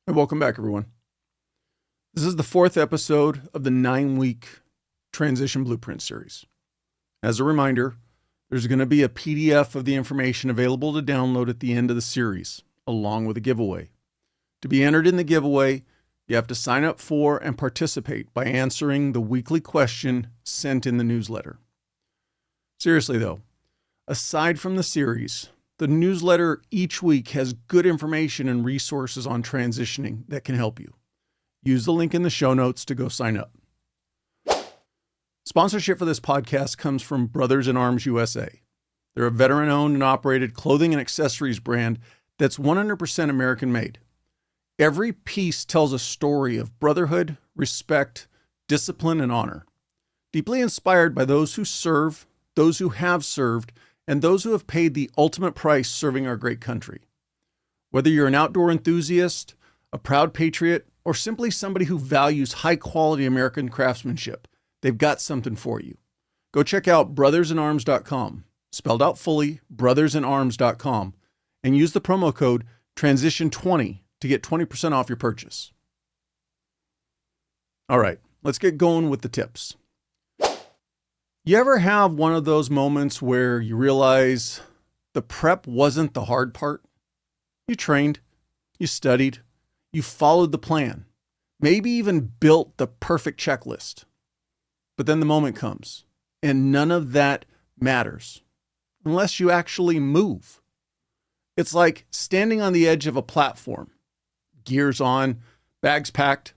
And welcome back, everyone. This is the fourth episode of the 9-week Transition Blueprint series. As a reminder, there's going to be a PDF of the information available to download at the end of the series, along with a giveaway. To be entered in the giveaway, you have to sign up for and participate by answering the weekly question sent in the newsletter. Seriously, though, aside from the series, the newsletter each week has good information and resources on transitioning that can help you. Use the link in the show notes to go sign up. Sponsorship for this podcast comes from Brothers in Arms USA. They're a veteran-owned and operated clothing and accessories brand that's 100% American-made. Every piece tells a story of brotherhood, respect, discipline, and honor. Deeply inspired by those who serve, those who have served, and those who have paid the ultimate price serving our great country. Whether you're an outdoor enthusiast, a proud patriot, or simply somebody who values high-quality American craftsmanship, they've got something for you. Go check out brothersinarms.com, spelled out fully, brothersinarms.com, and use the promo code TRANSITION20 to get 20% off your purchase. All right, let's get going with the tips. You ever have one of those moments where you realize the prep wasn't the hard part? You trained, you studied, you followed the plan, maybe even built the perfect checklist. But then the moment comes, and none of that matters unless you actually move. It's like standing on the edge of a platform, gears on, bags packed,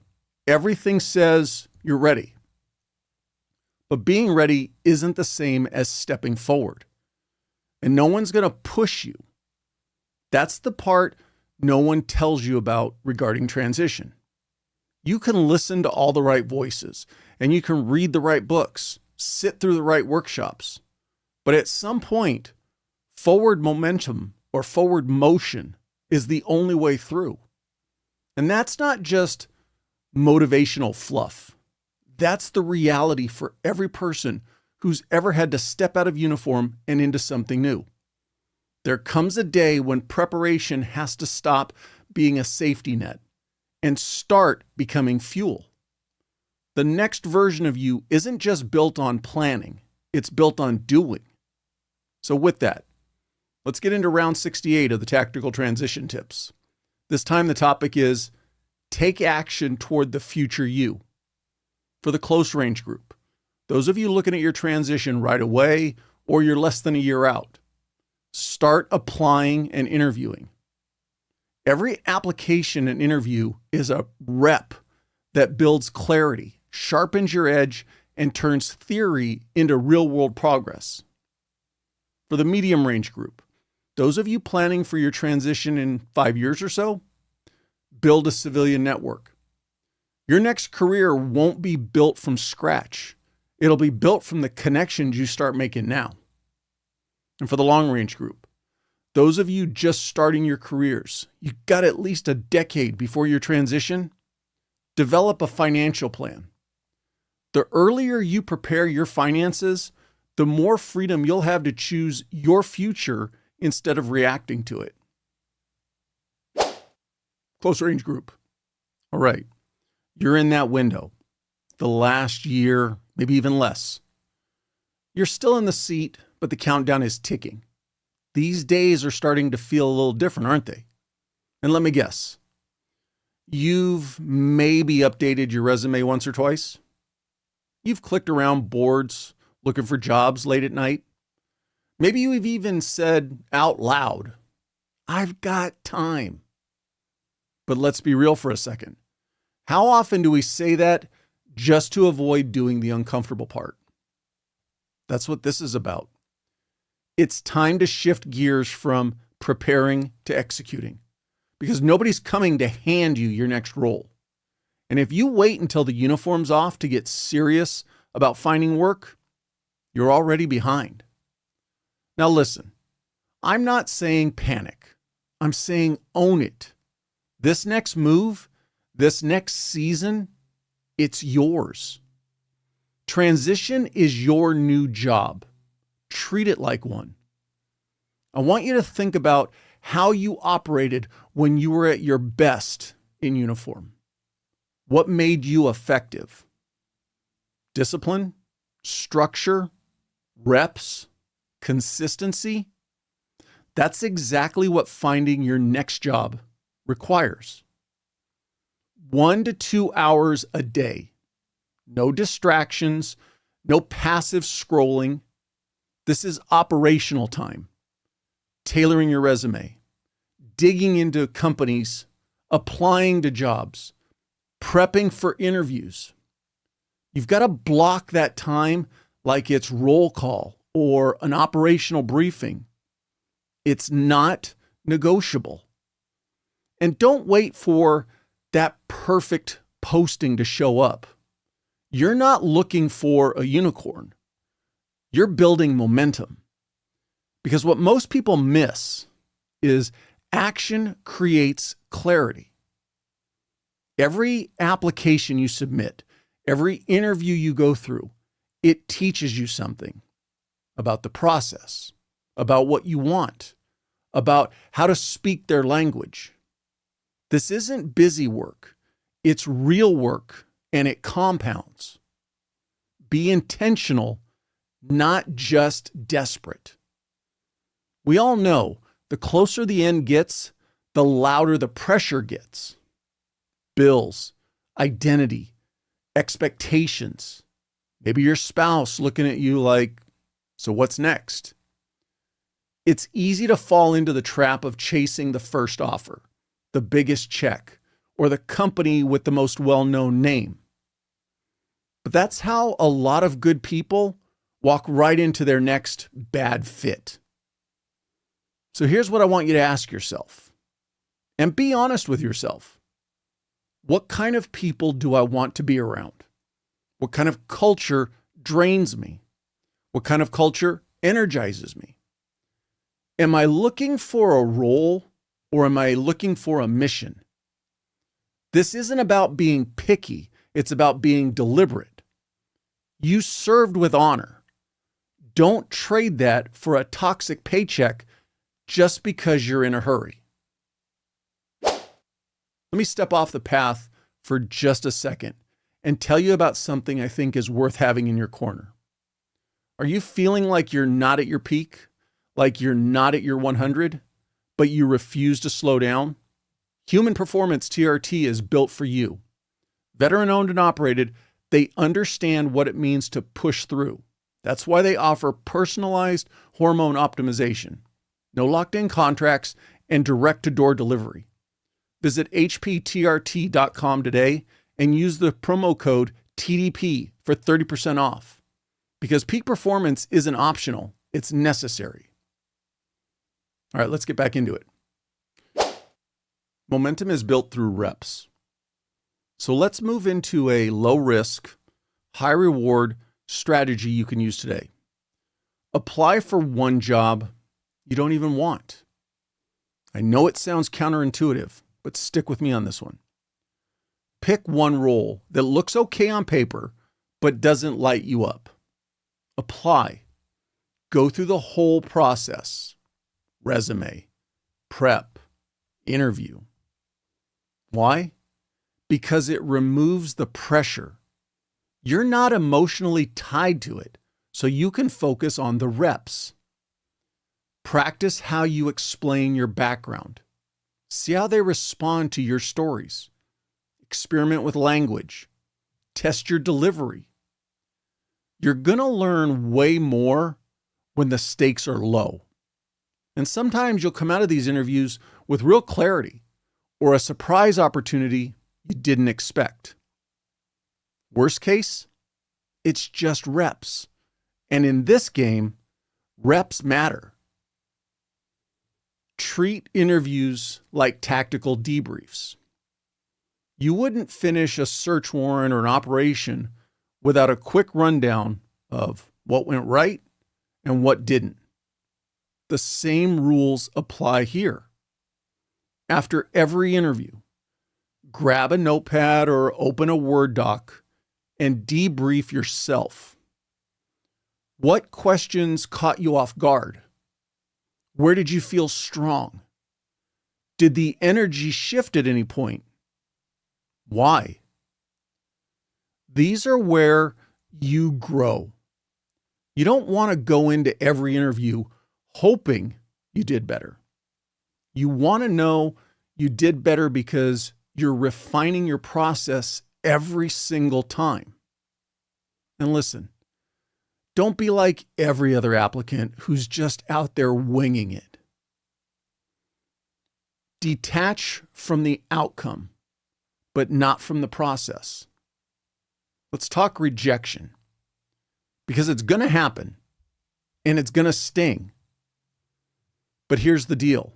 everything says you're ready. But being ready isn't the same as stepping forward. And no one's going to push you. That's the part no one tells you about regarding transition. You can listen to all the right voices, and you can read the right books, sit through the right workshops. But at some point, forward momentum or forward motion is the only way through. And that's not just motivational fluff. That's the reality for every person who's ever had to step out of uniform and into something new. There comes a day when preparation has to stop being a safety net and start becoming fuel. The next version of you isn't just built on planning, it's built on doing. So with that, let's get into round 68 of the tactical transition tips. This time the topic is take action toward the future you. For the close range group, those of you looking at your transition right away or you're less than a year out, start applying and interviewing. Every application and interview is a rep that builds clarity, sharpens your edge, and turns theory into real-world progress. For the medium range group, those of you planning for your transition in 5 years or so, build a civilian network. Your next career won't be built from scratch. It'll be built from the connections you start making now. And for the long range group, those of you just starting your careers, you got at least a decade before your transition, develop a financial plan. The earlier you prepare your finances, the more freedom you'll have to choose your future instead of reacting to it. Close range group. All right. You're in that window, the last year, maybe even less. You're still in the seat, but the countdown is ticking. These days are starting to feel a little different, aren't they? And let me guess. You've maybe updated your resume once or twice. You've clicked around boards looking for jobs late at night. Maybe you've even said out loud, I've got time. But let's be real for a second. How often do we say that just to avoid doing the uncomfortable part? That's what this is about. It's time to shift gears from preparing to executing, because nobody's coming to hand you your next role. And if you wait until the uniform's off to get serious about finding work, you're already behind. Now listen, I'm not saying panic. I'm saying own it. This next move, this next season, it's yours. Transition is your new job. Treat it like one. I want you to think about how you operated when you were at your best in uniform? What made you effective? Discipline, structure, reps, consistency? That's exactly what finding your next job requires. 1 to 2 hours a day. No distractions, no passive scrolling. This is operational time. Tailoring your resume, digging into companies, applying to jobs, prepping for interviews. You've got to block that time like it's roll call or an operational briefing. It's not negotiable. And don't wait for that perfect posting to show up. You're not looking for a unicorn. You're building momentum. Because what most people miss is action creates clarity. Every application you submit, every interview you go through, it teaches you something about the process, about what you want, about how to speak their language. This isn't busy work. It's real work, and it compounds. Be intentional, not just desperate. We all know the closer the end gets, the louder the pressure gets. Bills, identity, expectations. Maybe your spouse looking at you like, so what's next? It's easy to fall into the trap of chasing the first offer, the biggest check, or the company with the most well-known name. But that's how a lot of good people walk right into their next bad fit. So here's what I want you to ask yourself, and be honest with yourself. What kind of people do I want to be around? What kind of culture drains me? What kind of culture energizes me? Am I looking for a role or am I looking for a mission? This isn't about being picky. It's about being deliberate. You served with honor. Don't trade that for a toxic paycheck just because you're in a hurry. Let me step off the path for just a second and tell you about something I think is worth having in your corner. Are you feeling like you're not at your peak, like you're not at your 100, but you refuse to slow down? Human Performance TRT is built for you. Veteran-owned and operated, they understand what it means to push through. That's why they offer personalized hormone optimization, no locked-in contracts, and direct-to-door delivery. Visit hptrt.com today and use the promo code TDP for 30% off. Because peak performance isn't optional, it's necessary. All right, let's get back into it. Momentum is built through reps. So let's move into a low-risk, high-reward strategy you can use today. Apply for one job you don't even want. I know it sounds counterintuitive, but stick with me on this one. Pick one role that looks okay on paper, but doesn't light you up. Apply. Go through the whole process. Resume, prep, interview. Why? Because it removes the pressure. You're not emotionally tied to it, so you can focus on the reps. Practice how you explain your background. See how they respond to your stories. Experiment with language. Test your delivery. You're going to learn way more when the stakes are low. And sometimes you'll come out of these interviews with real clarity or a surprise opportunity you didn't expect. Worst case, it's just reps. And in this game, reps matter. Treat interviews like tactical debriefs. You wouldn't finish a search warrant or an operation without a quick rundown of what went right and what didn't. The same rules apply here. After every interview, grab a notepad or open a Word doc and debrief yourself. What questions caught you off guard? Where did you feel strong? Did the energy shift at any point? Why? These are where you grow. You don't want to go into every interview hoping you did better. You want to know you did better because you're refining your process every single time. And listen, don't be like every other applicant who's just out there winging it. Detach from the outcome, but not from the process. Let's talk rejection, because it's going to happen and it's going to sting. But here's the deal.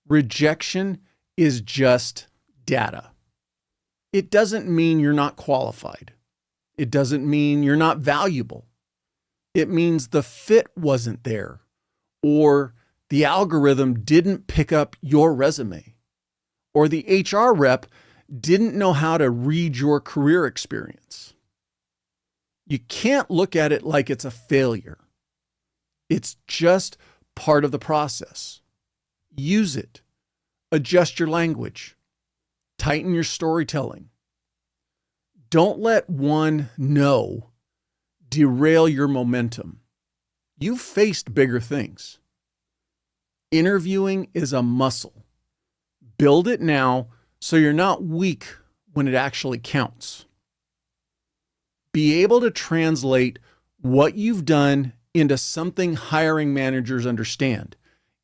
Rejection is just data. It doesn't mean you're not qualified. It doesn't mean you're not valuable. It means the fit wasn't there, or the algorithm didn't pick up your resume, or the HR rep didn't know how to read your career experience. You can't look at it like it's a failure. It's just part of the process. Use it. Adjust your language. Tighten your storytelling. Don't let one no derail your momentum. You've faced bigger things. Interviewing is a muscle. Build it now so you're not weak when it actually counts. Be able to translate what you've done into something hiring managers understand,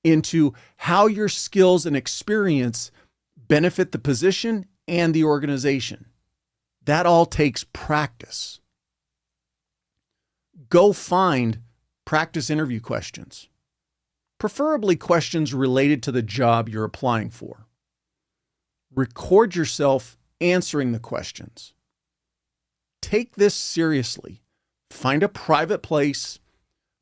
into how your skills and experience benefit the position and the organization. That all takes practice. Go find practice interview questions, preferably questions related to the job you're applying for. Record yourself answering the questions. Take this seriously. Find a private place.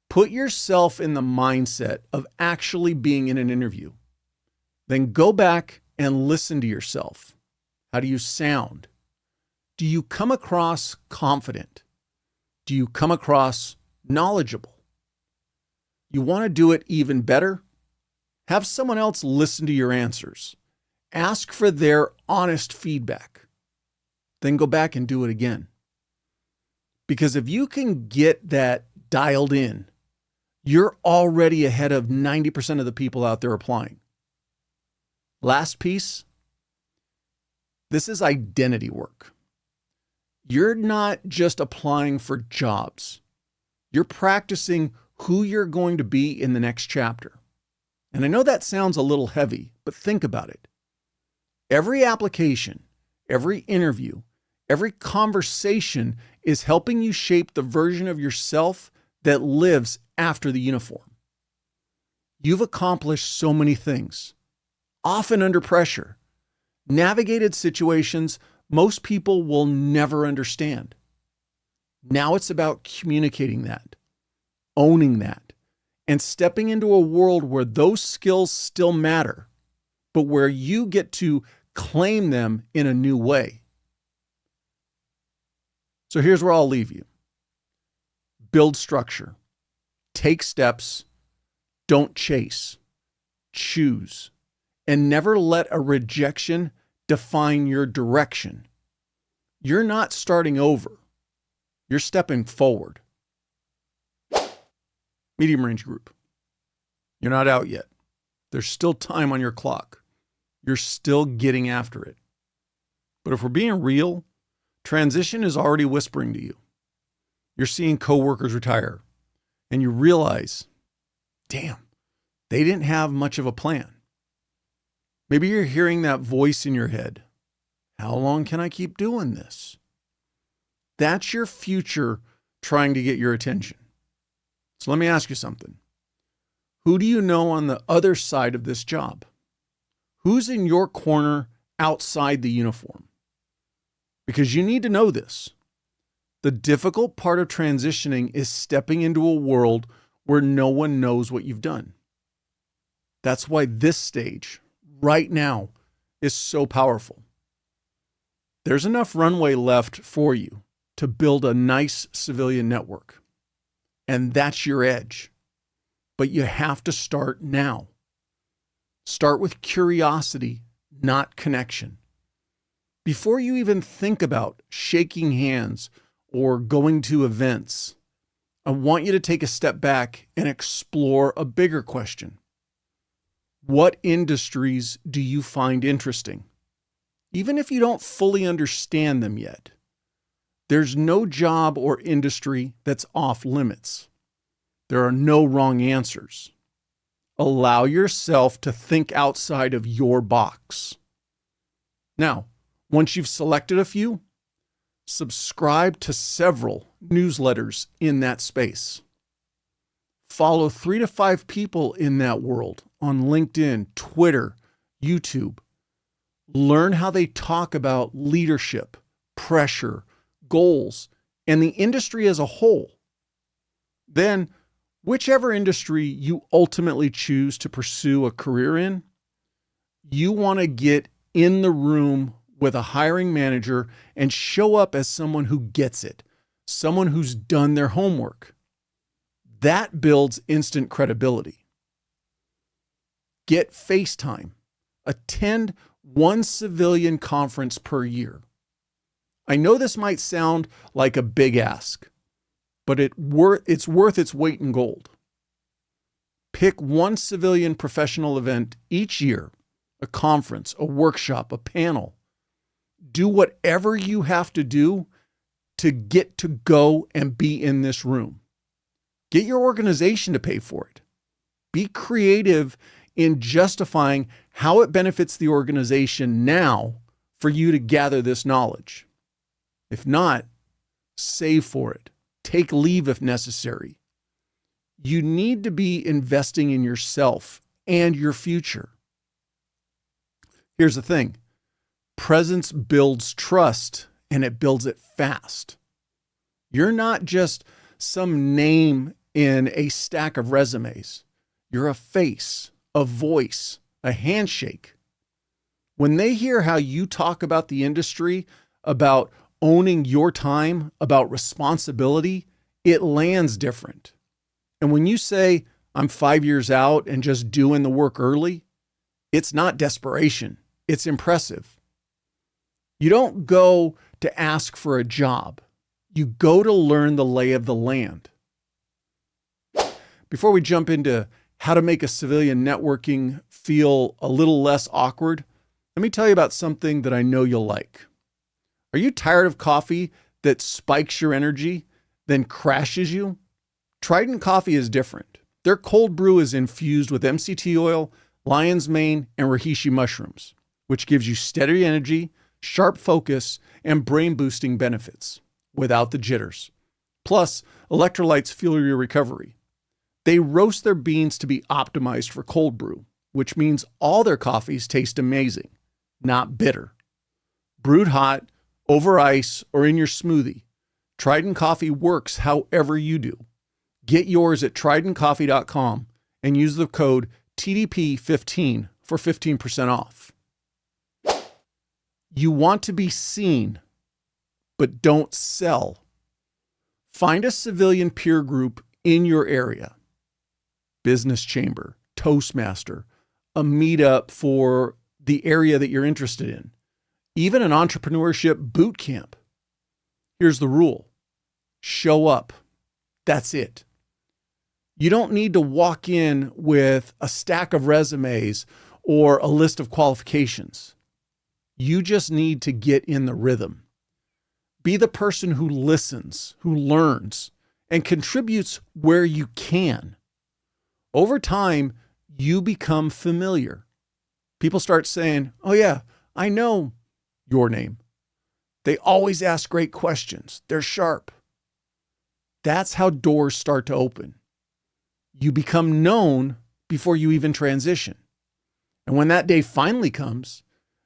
Put yourself in the mindset of actually being in an interview. Then go back and listen to yourself. How do you sound? Do you come across confident? Do you come across knowledgeable? You want to do it even better? Have someone else listen to your answers. Ask for their honest feedback. Then go back and do it again. Because if you can get that dialed in, you're already ahead of 90% of the people out there applying. Last piece, this is identity work. You're not just applying for jobs. You're practicing who you're going to be in the next chapter. And I know that sounds a little heavy, but think about it. Every application, every interview, every conversation is helping you shape the version of yourself that lives after the uniform. You've accomplished so many things, often under pressure, navigated situations most people will never understand. Now it's about communicating that, owning that, and stepping into a world where those skills still matter, but where you get to claim them in a new way. So here's where I'll leave you. Build structure. Take steps. Don't chase. Choose. And never let a rejection define your direction. You're not starting over. You're stepping forward. Medium range group. You're not out yet. There's still time on your clock. You're still getting after it. But if we're being real, transition is already whispering to you. You're seeing coworkers retire, and you realize, damn, they didn't have much of a plan. Maybe you're hearing that voice in your head. How long can I keep doing this? That's your future trying to get your attention. So let me ask you something. Who do you know on the other side of this job? Who's in your corner outside the uniform? Because you need to know this. The difficult part of transitioning is stepping into a world where no one knows what you've done. That's why this stage, right now, is so powerful. There's enough runway left for you to build a nice civilian network. And that's your edge. But you have to start now. Start with curiosity, not connection. Before you even think about shaking hands or going to events, I want you to take a step back and explore a bigger question. What industries do you find interesting? Even if you don't fully understand them yet, there's no job or industry that's off limits. There are no wrong answers. Allow yourself to think outside of your box. Now, once you've selected a few, subscribe to several newsletters in that space. Follow 3 to 5 people in that world on LinkedIn, Twitter, YouTube. Learn how they talk about leadership, pressure, goals, and the industry as a whole. Then, whichever industry you ultimately choose to pursue a career in, you want to get in the room with a hiring manager and show up as someone who gets it, someone who's done their homework. That builds instant credibility. Get face time. Attend one civilian conference per year. I know this might sound like a big ask, but it's worth its weight in gold. Pick one civilian professional event each year, a conference, a workshop, a panel. Do whatever you have to do to get to go and be in this room. Get your organization to pay for it. Be creative in justifying how it benefits the organization now for you to gather this knowledge. If not, save for it. Take leave if necessary. You need to be investing in yourself and your future. Here's the thing. Presence builds trust, and it builds it fast. You're not just some name in a stack of resumes. You're a face, a voice, a handshake. When they hear how you talk about the industry, about owning your time, about responsibility, it lands different. And when you say, I'm 5 years out and just doing the work early, it's not desperation. It's impressive. You don't go to ask for a job. You go to learn the lay of the land. Before we jump into how to make a civilian networking feel a little less awkward, let me tell you about something that I know you'll like. Are you tired of coffee that spikes your energy, then crashes you? Trident Coffee is different. Their cold brew is infused with MCT oil, lion's mane, and reishi mushrooms, which gives you steady energy, sharp focus, and brain-boosting benefits without the jitters. Plus, electrolytes fuel your recovery. They roast their beans to be optimized for cold brew, which means all their coffees taste amazing, not bitter. Brewed hot, over ice, or in your smoothie, Trident Coffee works however you do. Get yours at tridentcoffee.com and use the code TDP15 for 15% off. You want to be seen, but don't sell. Find a civilian peer group in your area. Business chamber, Toastmaster, a meetup for the area that you're interested in, even an entrepreneurship boot camp. Here's the rule. Show up. That's it. You don't need to walk in with a stack of resumes or a list of qualifications. You just need to get in the rhythm. Be the person who listens, who learns, and contributes where you can. Over time, you become familiar. People start saying, oh yeah, I know your name. They always ask great questions. They're sharp. That's how doors start to open. You become known before you even transition. And when that day finally comes,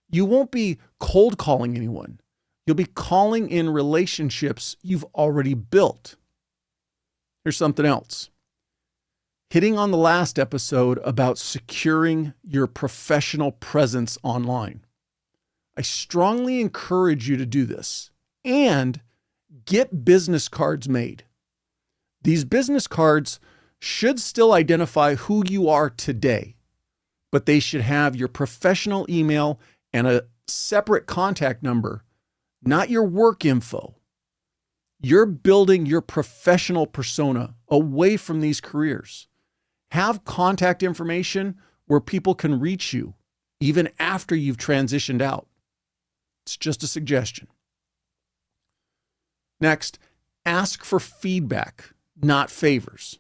you won't be cold calling anyone. You'll be calling in relationships you've already built. Here's something else. Hitting on the last episode about securing your professional presence online. I strongly encourage you to do this and get business cards made. These business cards should still identify who you are today, but they should have your professional email and a separate contact number, not your work info. You're building your professional persona away from these careers. Have contact information where people can reach you even after you've transitioned out. It's just a suggestion. Next, ask for feedback, not favors.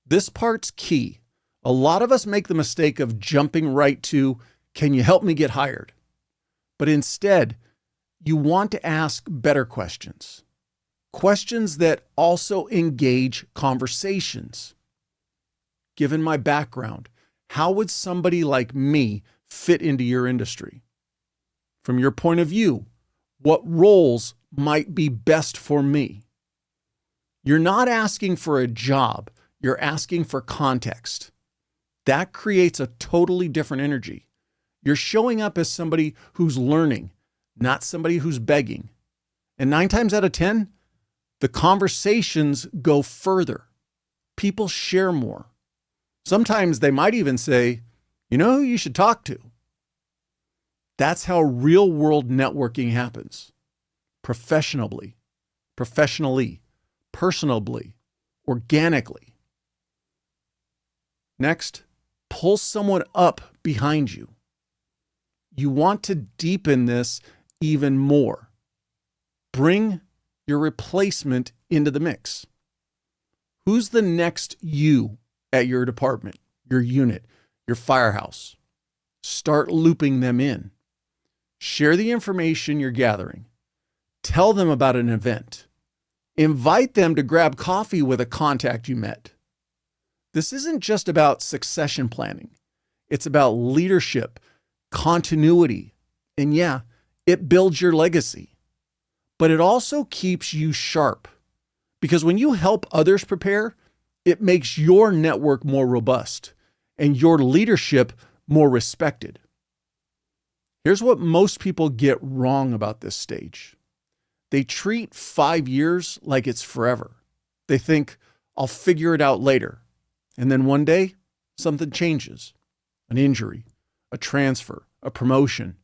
This part's key. A lot of us make the mistake of jumping right to, can you help me get hired? But instead, you want to ask better questions. Questions that also engage conversations. Given my background, how would somebody like me fit into your industry? From your point of view, what roles might be best for me? You're not asking for a job, you're asking for context. That creates a totally different energy. You're showing up as somebody who's learning, not somebody who's begging. And 9 times out of 10, the conversations go further. People share more. Sometimes they might even say, you know who you should talk to? That's how real world networking happens. Professionally, personably, organically. Next, pull someone up behind you. You want to deepen this even more. Bring your replacement into the mix. Who's the next you at your department, your unit, your firehouse? Start looping them in. Share the information you're gathering. Tell them about an event. Invite them to grab coffee with a contact you met. This isn't just about succession planning. It's about leadership, continuity, and yeah, it builds your legacy. But it also keeps you sharp, because when you help others prepare, it makes your network more robust and your leadership more respected. Here's what most people get wrong about this stage. They treat 5 years like it's forever. They think, I'll figure it out later. And then one day, something changes. An injury, a transfer, a promotion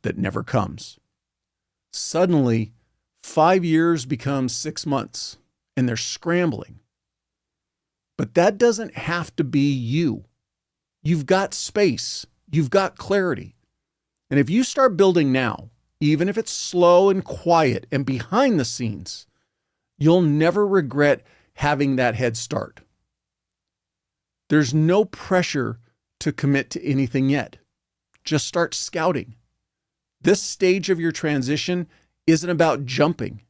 that never comes. Suddenly, 5 years becomes 6 months, and they're scrambling. But that doesn't have to be you. You've got space. You've got clarity. And if you start building now, even if it's slow and quiet and behind the scenes, you'll never regret having that head start. There's no pressure to commit to anything yet. Just start scouting. This stage of your transition isn't about jumping.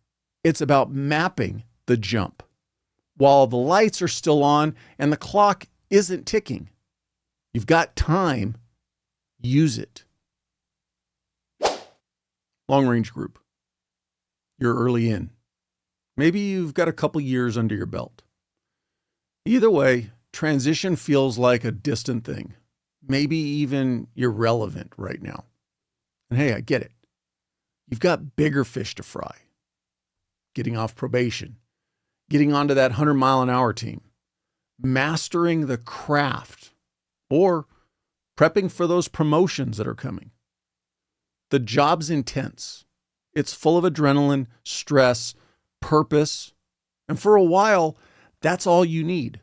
It's about mapping the jump while the lights are still on and the clock isn't ticking. You've got time. Use it. Long range group. You're early in. Maybe you've got a couple years under your belt. Either way, transition feels like a distant thing, maybe even irrelevant right now. And hey, I get it. You've got bigger fish to fry. Getting off probation, getting onto that 100-mile-an-hour team, mastering the craft, or prepping for those promotions that are coming. The job's intense. It's full of adrenaline, stress, purpose, and for a while, that's all you need.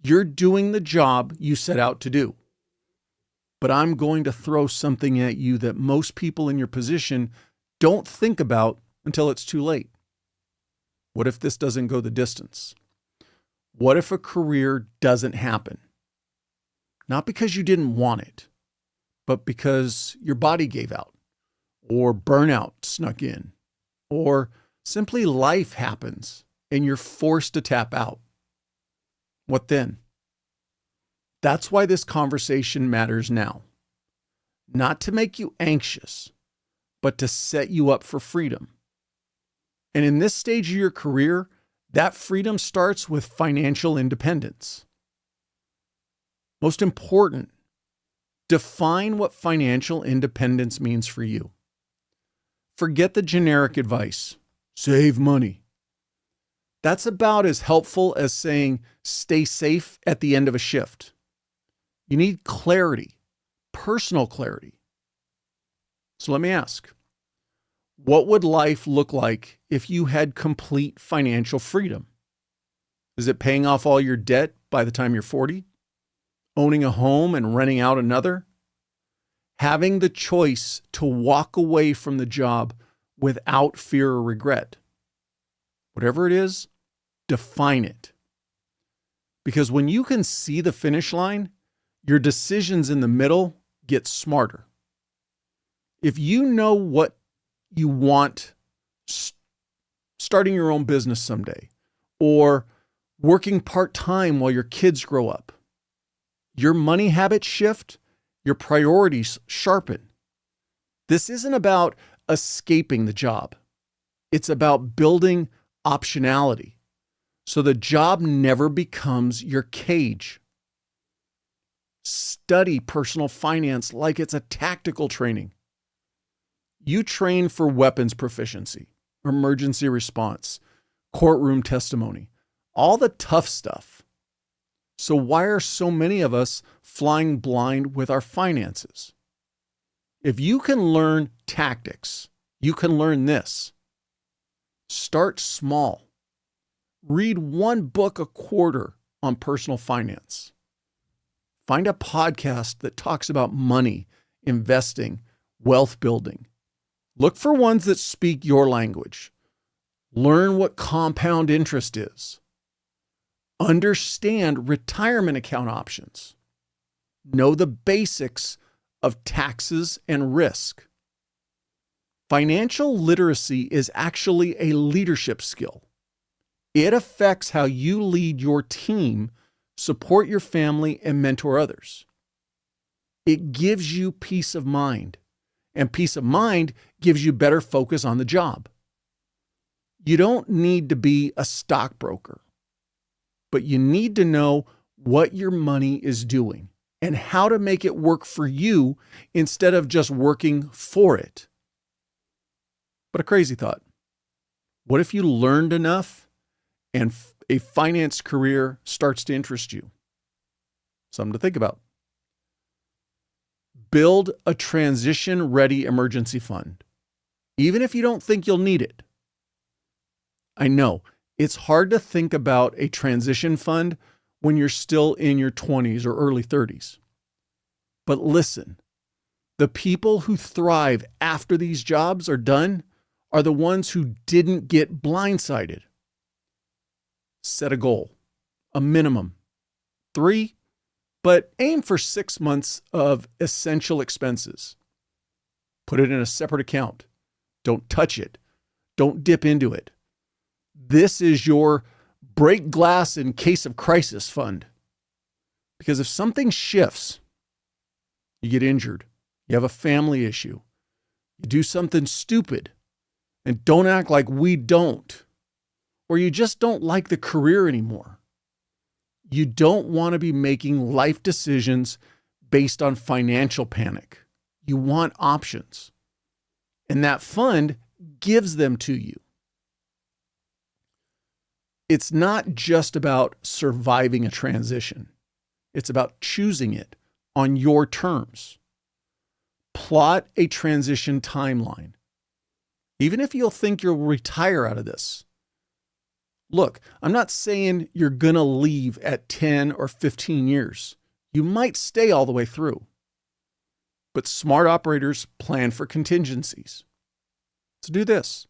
You're doing the job you set out to do. But I'm going to throw something at you that most people in your position don't think about until it's too late. What if this doesn't go the distance? What if a career doesn't happen? Not because you didn't want it, but because your body gave out, or burnout snuck in, or simply life happens and you're forced to tap out. What then? That's why this conversation matters now. Not to make you anxious, but to set you up for freedom. And in this stage of your career, that freedom starts with financial independence. Most important, define what financial independence means for you. Forget the generic advice, save money. That's about as helpful as saying stay safe at the end of a shift. You need clarity, personal clarity. So let me ask, what would life look like if you had complete financial freedom? Is it paying off all your debt by the time you're 40? Owning a home and renting out another? Having the choice to walk away from the job without fear or regret? Whatever it is, define it. Because when you can see the finish line, your decisions in the middle get smarter. If you know what you want, starting your own business someday, or working part-time while your kids grow up, your money habits shift, your priorities sharpen. This isn't about escaping the job. It's about building optionality so the job never becomes your cage. Study personal finance like it's a tactical training. You train for weapons proficiency, emergency response, courtroom testimony, all the tough stuff. So why are so many of us flying blind with our finances? If you can learn tactics, you can learn this. Start small. Read one book a quarter on personal finance. Find a podcast that talks about money, investing, wealth building. Look for ones that speak your language. Learn what compound interest is. Understand retirement account options. Know the basics of taxes and risk. Financial literacy is actually a leadership skill. It affects how you lead your team, support your family, and mentor others. It gives you peace of mind, and peace of mind gives you better focus on the job. You don't need to be a stockbroker, but you need to know what your money is doing and how to make it work for you instead of just working for it. But a crazy thought. What if you learned enough and a finance career starts to interest you? Something to think about. Build a transition-ready emergency fund, even if you don't think you'll need it. I know it's hard to think about a transition fund when you're still in your 20s or early 30s. But listen, the people who thrive after these jobs are done are the ones who didn't get blindsided. Set a goal, a minimum, 3, but aim for 6 months of essential expenses. Put it in a separate account. Don't touch it. Don't dip into it. This is your break glass in case of crisis fund. Because if something shifts, you get injured, you have a family issue, you do something stupid, and don't act like we don't, or you just don't like the career anymore. You don't want to be making life decisions based on financial panic. You want options. And that fund gives them to you. It's not just about surviving a transition. It's about choosing it on your terms. Plot a transition timeline. Even if you'll think you'll retire out of this. Look, I'm not saying you're going to leave at 10 or 15 years. You might stay all the way through. But smart operators plan for contingencies. So do this.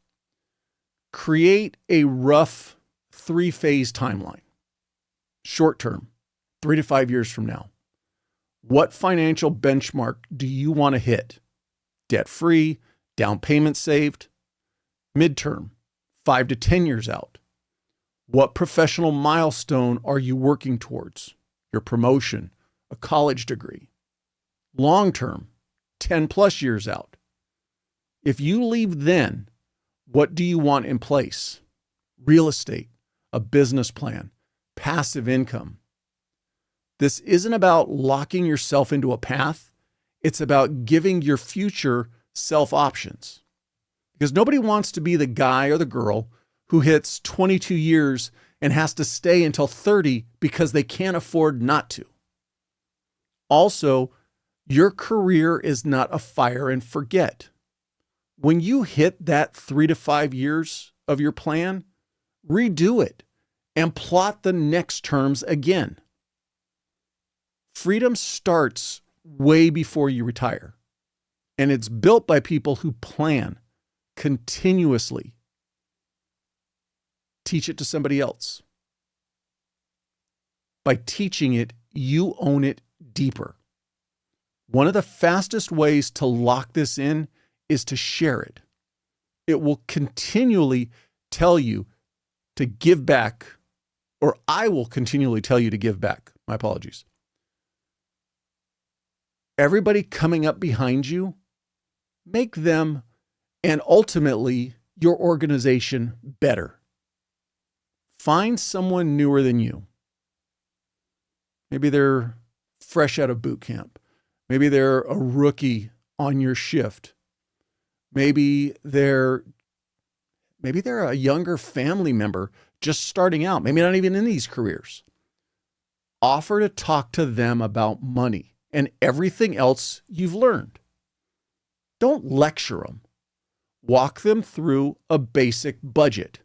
Create a rough 3-phase timeline. Short term, 3 to 5 years from now. What financial benchmark do you want to hit? Debt-free, down payment saved. Midterm, 5 to 10 years out. What professional milestone are you working towards? Your promotion, a college degree. Long term, 10 plus years out. If you leave then, what do you want in place? Real estate, a business plan, passive income. This isn't about locking yourself into a path. It's about giving your future self options. Because nobody wants to be the guy or the girl who hits 22 years and has to stay until 30 because they can't afford not to. Also, your career is not a fire and forget. When you hit that 3 to 5 years of your plan, redo it and plot the next terms again. Freedom starts way before you retire, and it's built by people who plan continuously. Teach it to somebody else. By teaching it, you own it deeper. One of the fastest ways to lock this in is to share it. It will continually tell you to give back, or I will continually tell you to give back. My apologies. Everybody coming up behind you, make them and ultimately your organization better. Find someone newer than you. Maybe they're fresh out of boot camp. Maybe they're a rookie on your shift. Maybe they're a younger family member just starting out, maybe not even in these careers. Offer to talk to them about money and everything else you've learned. Don't lecture them. Walk them through a basic budget.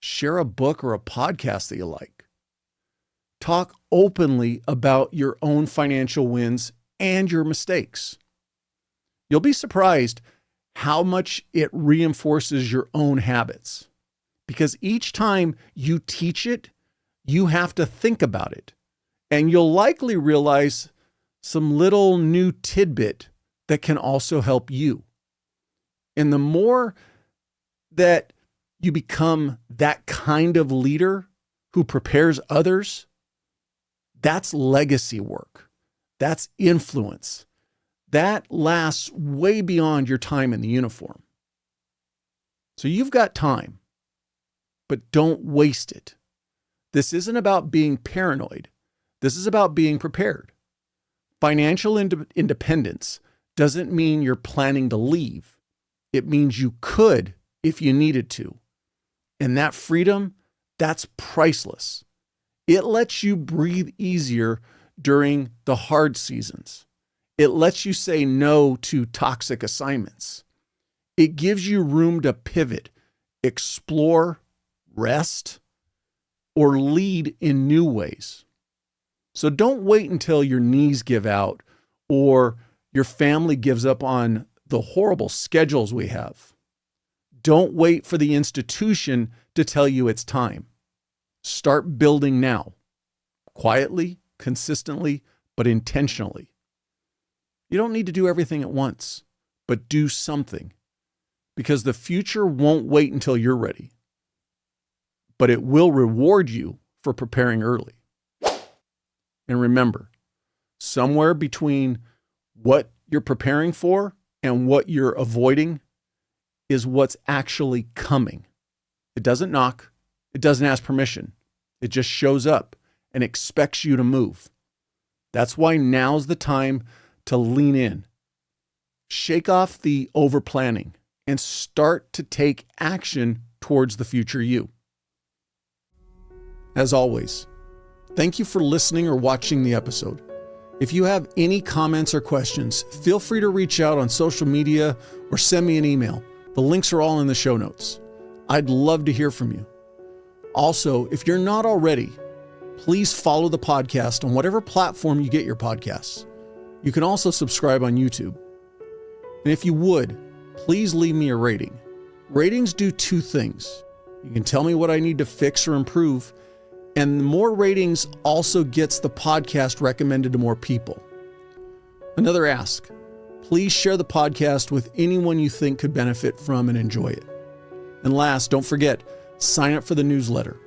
Share a book or a podcast that you like. Talk openly about your own financial wins and your mistakes. You'll be surprised how much it reinforces your own habits. Because each time you teach it, you have to think about it. And you'll likely realize some little new tidbit that can also help you. And the more that you become that kind of leader who prepares others, that's legacy work. That's influence. That lasts way beyond your time in the uniform. So you've got time, but don't waste it. This isn't about being paranoid. This is about being prepared. Financial independence doesn't mean you're planning to leave. It means you could if you needed to. And that freedom, that's priceless. It lets you breathe easier during the hard seasons. It lets you say no to toxic assignments. It gives you room to pivot, explore, rest, or lead in new ways. So don't wait until your knees give out or your family gives up on the horrible schedules we have. Don't wait for the institution to tell you it's time. Start building now, quietly, consistently, but intentionally. You don't need to do everything at once, but do something, because the future won't wait until you're ready, but it will reward you for preparing early. And remember, somewhere between what you're preparing for and what you're avoiding is what's actually coming. It doesn't knock. It doesn't ask permission. It just shows up and expects you to move. That's why now's the time to lean in. Shake off the over-planning and start to take action towards the future you. As always, thank you for listening or watching the episode. If you have any comments or questions, feel free to reach out on social media or send me an email. The links are all in the show notes. I'd love to hear from you. Also, if you're not already, please follow the podcast on whatever platform you get your podcasts. You can also subscribe on YouTube. And if you would, please leave me a rating. Ratings do two things. You can tell me what I need to fix or improve, and the more ratings also gets the podcast recommended to more people. Another ask, please share the podcast with anyone you think could benefit from and enjoy it. And last, don't forget, sign up for the newsletter.